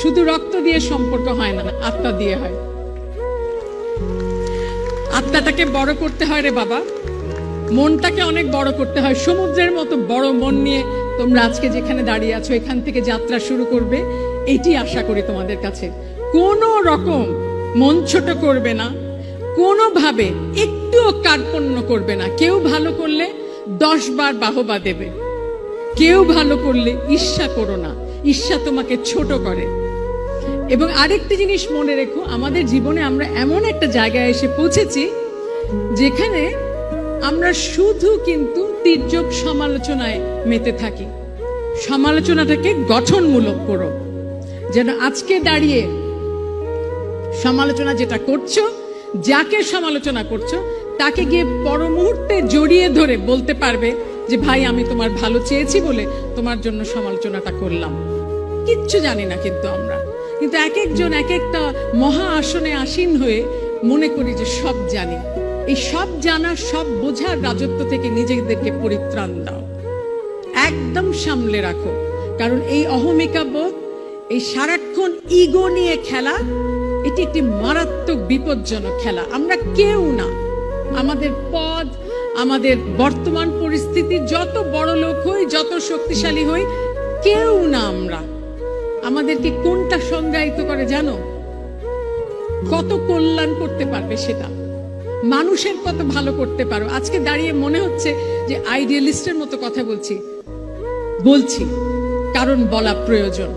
শুধু রক্ত দিয়ে সম্পর্ক হয় না, আত্মা দিয়ে হয়। আত্মাটাকে বড় করতে হয় রে বাবা, মনটাকে অনেক বড় করতে হয়। সমুদ্রের মতো বড় মন নিয়ে তোমরা আজকে যেখানে দাঁড়িয়ে আছো, এখান থেকে যাত্রা শুরু করবে, এটি আশা করি তোমাদের কাছে। কোনো রকম মন ছোট করবে না, কোনোভাবে একটুও কার্পণ্য করবে না। কেউ ভালো করলে 10 বার বাহবা দেবে, কেউ ভালো করলে ঈর্ষা করো না, ঈর্ষা তোমাকে ছোট করে। এবং আরেকটি জিনিস মনে রেখো, আমাদের জীবনে আমরা এমন একটা জায়গায় এসে পৌঁছেছি যেখানে আমরা শুধু কিন্তু তির্যক সমালোচনায় মেতে থাকি। সমালোচনাটাকে গঠনমূলক করো, যেন আজকে দাঁড়িয়ে সমালোচনা যেটা করছো, যাকে সমালোচনা করছো তাকে গিয়ে পর মুহূর্তে জড়িয়ে ধরে বলতে পারবে যে ভাই আমি তোমার ভালো চেয়েছি বলে তোমার জন্য সমালোচনাটা করলাম। কিচ্ছু জানি না কিন্তু আমরা, কিন্তু এক একজন এক একটা মহা আসনে আসীন হয়ে মনে করি যে সব জানি। এই সব জানা, সব বোঝার রাজত্ব থেকে নিজেদেরকে পরিত্রাণ দাও, একদম সামলে রাখো। কারণ এই অহমিকা বোধ, এই সারাক্ষণ ইগো নিয়ে খেলা, এটি একটি মারাত্মক বিপজ্জনক খেলা। আমরা কেউ না, আমাদের পদ, আমাদের বর্তমান পরিস্থিতি, যত বড় লোক হই, যত শক্তিশালী হই, কেউ না আমরা। আমাদেরকে কোনটা সংজ্ঞায়িত করে জানো? কত কল্যাণ করতে পারবে সেটা, মানুষের কত ভালো করতে পারো। আজকে দাঁড়িয়ে মনে হচ্ছে যে আইডিয়ালিস্টের মতো কথা বলছি, কারণ বলা প্রয়োজন।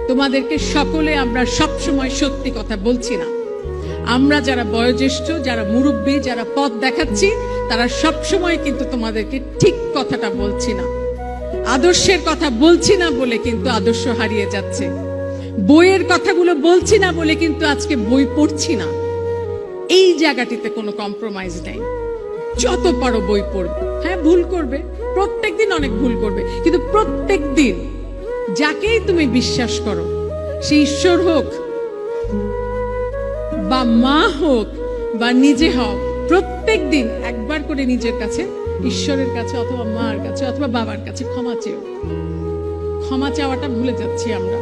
তোমাদেরকে সকলে আমরা সব সময় সত্যি কথা বলছি না। আমরা যারা বয়োজ্যেষ্ঠ, যারা মুরব্বী, যারা পথ দেখাচ্ছি, তারা সব সময় কিন্তু তোমাদেরকে ঠিক কথাটা বলছি না। আদর্শের কথা বলছি না বলে কিন্তু আদর্শ হারিয়ে যাচ্ছে। বইয়ের কথাগুলো বলছি না বলে কিন্তু আজকে বই পড়ছি না। এই জায়গাটিতে কোনো কম্প্রোমাইজ নেই। যত পারো বই পড়বে, হ্যাঁ ভুল করবে, প্রত্যেকদিন অনেক ভুল করবে, কিন্তু প্রত্যেকদিন যাকেই তুমি বিশ্বাস করো, সে ঈশ্বর হোক বা মা হোক বা নিজে হও, প্রত্যেক দিন একবার করে নিজের কাছে, ঈশ্বরের কাছে অথবা মার কাছে অথবা বাবার কাছে ক্ষমা চেও। ক্ষমা চাওয়াটা ভুলে যাচ্ছি আমরা।